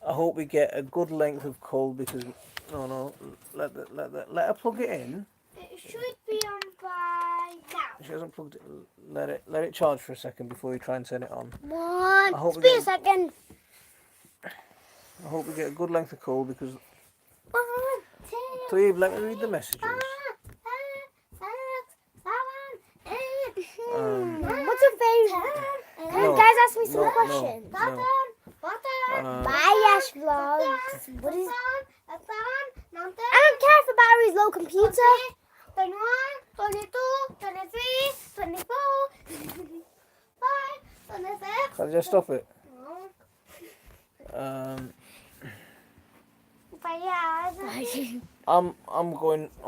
I hope we get a good length of cold because let her plug it in. It should be on by now. She hasn't plugged it. Let it charge for a second before you try and turn it on. One. I hope we Be get- a second. I hope we get a good length of cold because. One, two, Please let me read the messages. What's your favorite? Can you guys ask me some questions? Bye, Ash Vlogs. What is? I don't care if the battery's low, computer. 21, 22, 23, 24, 25, 26. Can I just stop it? But yeah, I'm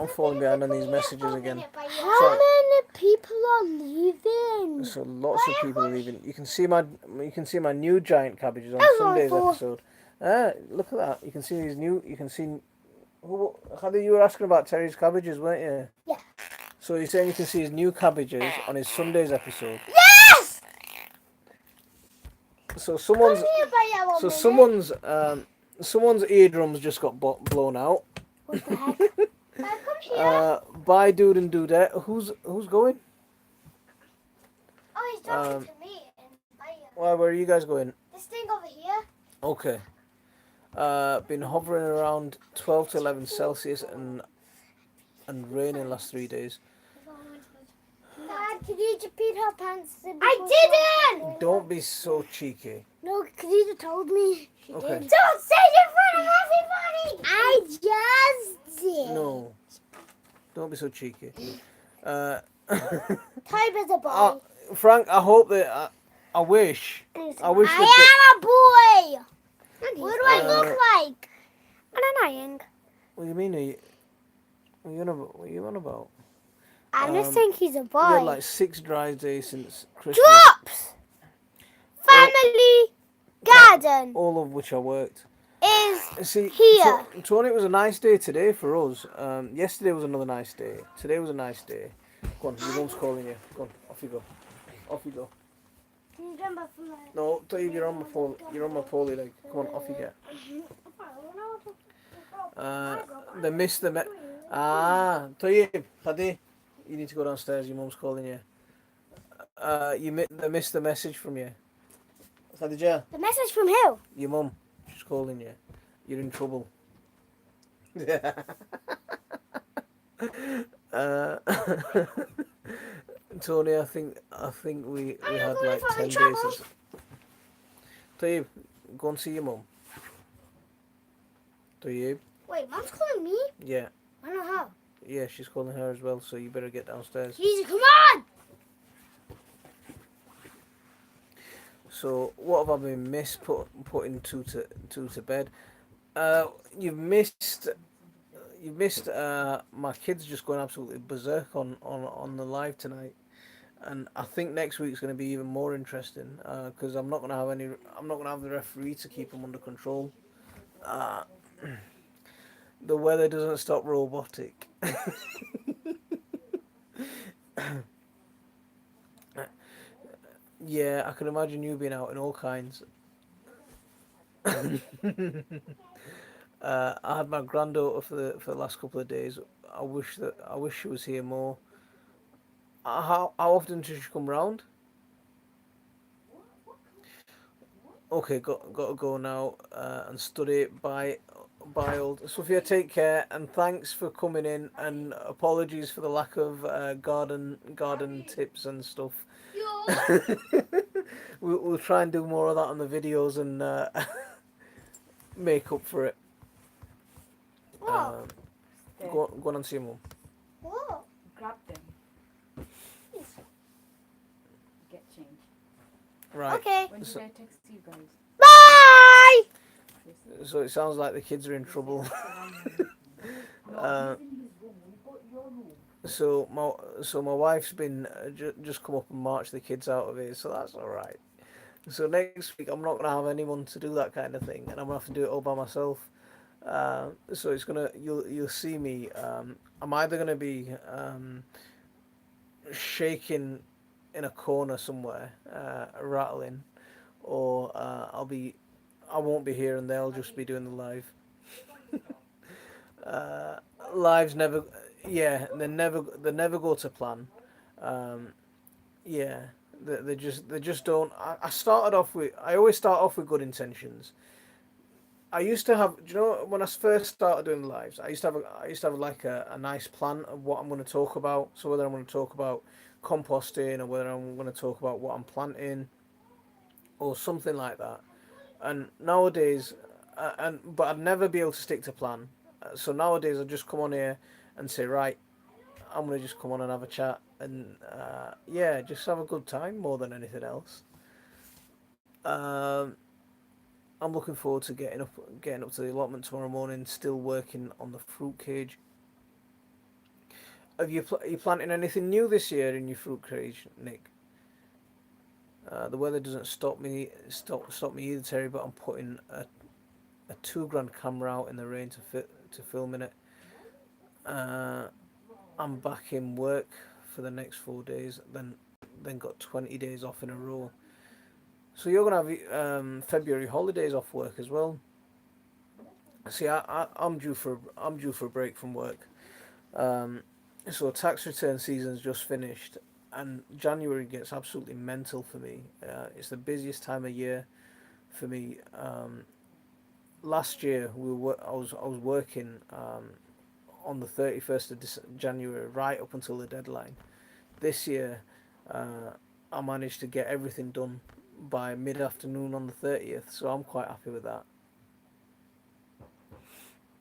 falling behind on these messages again. how many people are leaving? So lots of people are leaving. You can see my new giant cabbages on That's Sunday's awful. episode. Look at that. You can see these new. You can see. Heather, you were asking about Terry's cabbages, weren't you? Yeah. So you're saying you can see his new cabbages on his Sunday's episode. Yes! So someone's eardrums just got blown out. What the heck? Come here. Bye, dude and dudette. Who's going? Oh, he's talking to me. Where are you guys going? This thing over here. Okay. Been hovering around 12 to 11 Celsius and raining the last 3 days. Dad, Khadija peed her pants. I didn't! Don't be so cheeky. No, Khadija told me. She Okay. did. Don't say it in front of everybody! I just did. No. Don't be so cheeky. Tyber's a boy. Frank, I hope that I wish that I am a boy! What do I look like? I'm annoying. What do you mean? What are you on about? I'm just saying he's a We boy. had like 6 dry days since Christmas. Drops! Family garden All of which I worked. is See, here. Tony, it was a nice day today for us. Yesterday was another nice day. Today was a nice day. Go on, your mum's calling you. Go on, off you go. Off you go. No, Taib, you're on my poly leg. Come on, off you get. They missed the Taib, Hadi, you need to go downstairs. Your mum's calling you. They missed the message from you. Khadija, The message from who? your mum. She's calling you. You're in trouble. uh, Tony, I think we I'm not had going like for any 10 days. trouble. Tayyib, go and see your mum. Tayyib, Wait, Mom's calling me? yeah, I don't know how. yeah, she's calling her as well. So you better get downstairs. Easy, come on! So what have I been putting two to bed? You've missed my kids just going absolutely berserk on the live tonight, and I think next week's going to be even more interesting because I'm not going to have the referee to keep them under control. Uh, the weather doesn't stop robotic. Yeah, I can imagine you being out in all kinds. I had my granddaughter for the last couple of days. I wish she was here more. How often does she come round? Okay, got to go now and study. Bye, old Sophia. Take care and thanks for coming in. And apologies for the lack of garden tips and stuff. We'll try and do more of that on the videos and make up for it. What? Go on and see your mum. What? Grab them. Get change. Right. Okay. When did So- I text you guys? Bye! So it sounds like the kids are in trouble. Uh, so my wife's been just come up and march the kids out of here, so that's all right. So next week I'm not gonna have anyone to do that kind of thing, and I'm gonna have to do it all by myself. So you'll see me. I'm either gonna be shaking in a corner somewhere, rattling, or I won't be here and they'll just be doing the live. Lives never, yeah, they never go to plan. Um, yeah, they just don't. I always start off with good intentions. I used to have, do you know, when I first started doing lives, I used to have like a nice plan of what I'm going to talk about. So whether I'm going to talk about composting or whether I'm going to talk about what I'm planting or something like that. And nowadays, but I'd never be able to stick to plan. So nowadays, I just come on here and say, right, I'm gonna just come on and have a chat and yeah, just have a good time more than anything else. Um, I'm looking forward to getting up to the allotment tomorrow morning. Still working on the fruit cage. Are you planting anything new this year in your fruit cage, Nick? The weather doesn't stop me either, Terry. But I'm putting a 2 grand camera out in the rain to film in it. Uh, I'm back in work for the next 4 days. Then got 20 days off in a row. So you're gonna have February holidays off work as well. See, I'm due for a break from work. Um, so tax return season's just finished, and January gets absolutely mental for me. It's the busiest time of year for me. Last year I was working on the 31st of January right up until the deadline. This year, I managed to get everything done by mid-afternoon on the 30th, so I'm quite happy with that.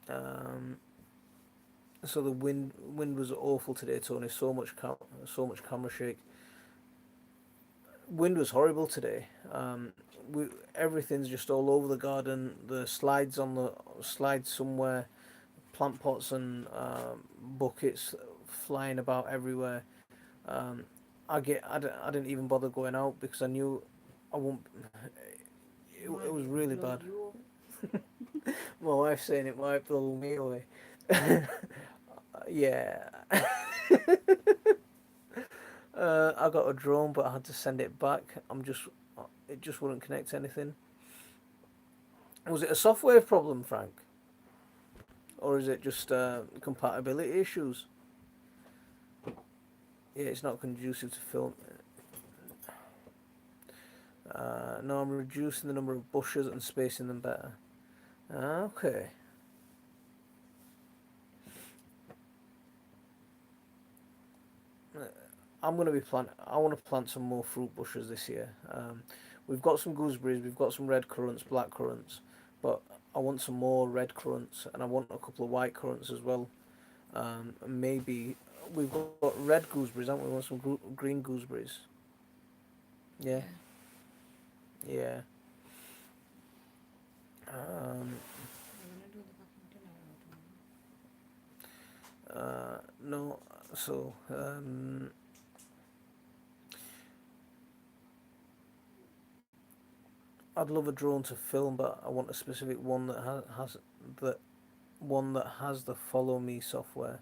Um, so the wind was awful today, Tony. So much camera shake. Wind was horrible today. Everything's just all over the garden. The slides somewhere, plant pots and buckets flying about everywhere. Um, I didn't even bother going out because I knew I won't. It was really bad. My wife's saying it might blow me away. Yeah. I got a drone, but I had to send it back. It just wouldn't connect to anything. Was it a software problem, Frank, or is it just compatibility issues? Yeah, it's not conducive to film. No, I'm reducing the number of bushes and spacing them better. Okay. I'm gonna be plant. I want to plant some more fruit bushes this year. We've got some gooseberries, we've got some red currants, black currants, but I want some more red currants, and I want a couple of white currants as well. Maybe we've got red gooseberries, haven't we? We want some green gooseberries. Yeah, yeah. Um, no, so I'd love a drone to film, but I want a specific one that has that one that has the Follow Me software.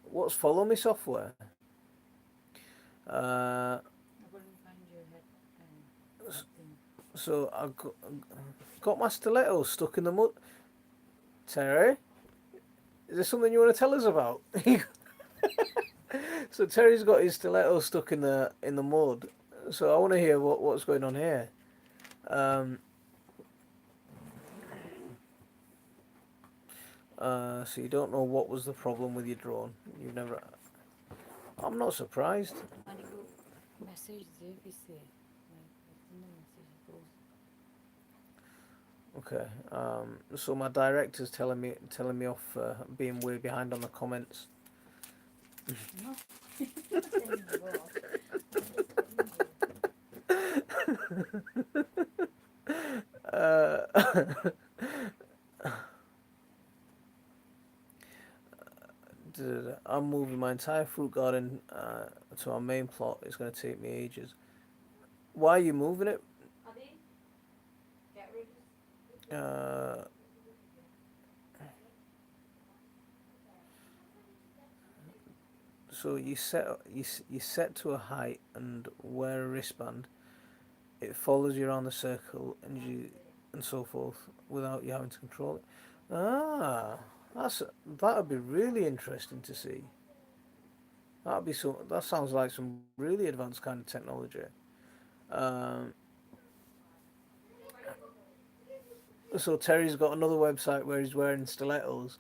What's Follow Me software? Uh, so I got my stiletto stuck in the mud. Terry, is there something you want to tell us about? So Terry's got his stiletto stuck in the mud. So I want to hear what's going on here. Um, so you don't know what was the problem with your drone. You've never. I'm not surprised. Okay. So my director's telling me off for being way behind on the comments. Uh, I'm moving my entire fruit garden to our main plot. It's going to take me ages. Why are you moving it? Uh, so you set to a height and wear a wristband. It follows you around the circle and so forth without you having to control it. Ah, that'd be really interesting to see. That sounds like some really advanced kind of technology. Um, so Terry's got another website where he's wearing stilettos.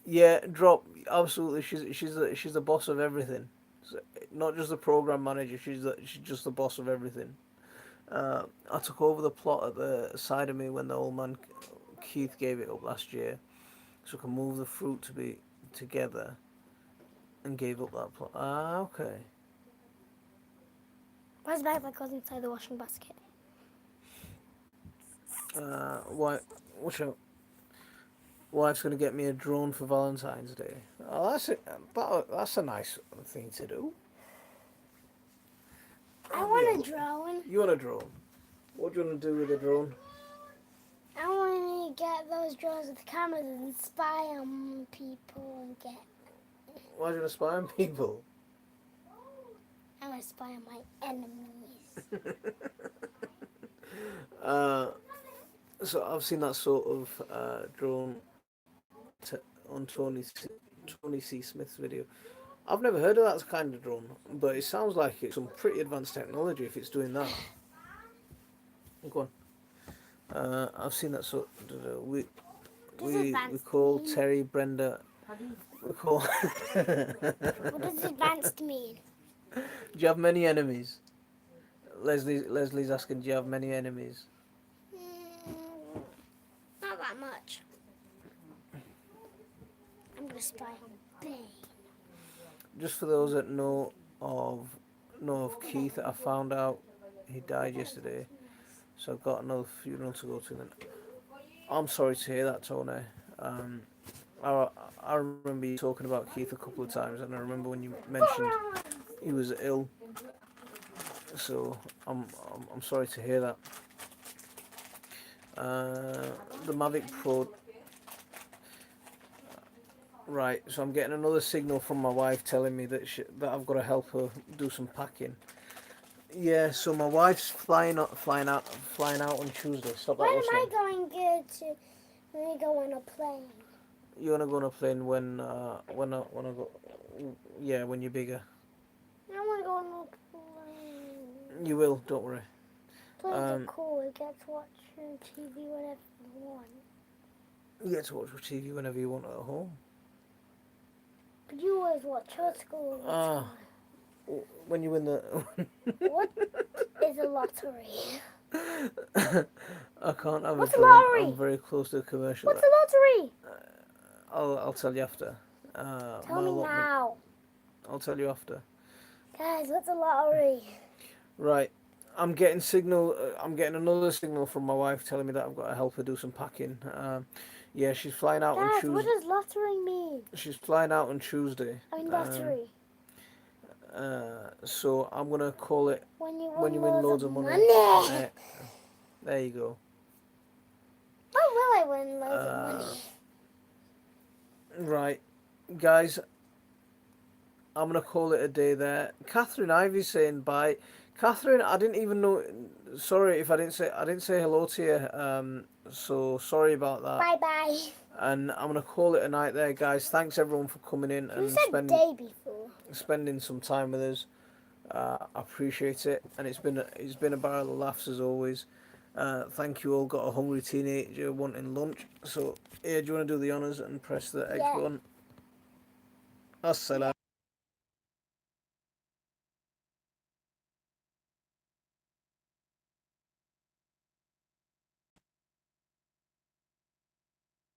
Yeah, drop absolutely. She's the boss of everything. So, not just the program manager. She's just the boss of everything. I took over the plot at the side of me when the old man Keith gave it up last year, so I can move the fruit to be together, and gave up that plot. Ah, okay. Why's bag that goes inside the washing basket? Why? Watch out. Wife's gonna get me a drone for Valentine's Day. Oh, that's a nice thing to do. I want a drone. You want a drone? What do you want to do with a drone? I want to get those drones with cameras and spy on people and get. Why do you want to spy on people? I want to spy on my enemies. So I've seen that sort of drone on Tony C. Smith's video. I've never heard of that kind of drone, but it sounds like it's some pretty advanced technology if it's doing that. Go on. I've seen that sort. We call Terry Brenda. We call. What does advanced mean? Do you have many enemies? Leslie's asking. Do you have many enemies? Not that much. I'm gonna spy on Bane. Just for those that know of Keith, I found out he died yesterday, so I've got another funeral to go to. Then I'm sorry to hear that, Tony. I remember you talking about Keith a couple of times, and I remember when you mentioned he was ill. So I'm sorry to hear that. The Mavic Pro. Right, so I'm getting another signal from my wife telling me that I've got to help her do some packing. Yeah, so my wife's flying out on Tuesday. Stop that When am whistling. I going to Let me go on a plane. You wanna go on a plane when I go? Yeah, when you're bigger. I want to go on a plane. You will. Don't worry. Planes are Um, cool. You get to watch TV whenever you want. you get to watch TV whenever you want at home. But you always watch your school all the Ah. time. When you win the. What is a lottery? I can't have What's it. a lottery? I'm very close to a commercial. What's a lottery? I'll tell you after. Tell me now. I'll tell you after. Guys, what's a lottery? Right. I'm getting signal. I'm getting another signal from my wife telling me that I've got to help her do some packing. Yeah, she's flying out on Guys, Tuesday. what does lottery mean? She's flying out on Tuesday. I mean lottery. So I'm gonna call it When you win loads of money. There you go. Oh, will I win loads of money? Right, guys. I'm gonna call it a day there. Catherine Ivy's saying bye. Catherine, I didn't even know. Sorry if I didn't say hello to you. So sorry about that. Bye bye. And I'm gonna call it a night there, guys. Thanks everyone for coming in You and said day before. spending some time with us. I appreciate it, and it's been a barrel of laughs as always. Thank you all. Got a hungry teenager wanting lunch. So here, do you want to do the honours and press the egg button? Assalam.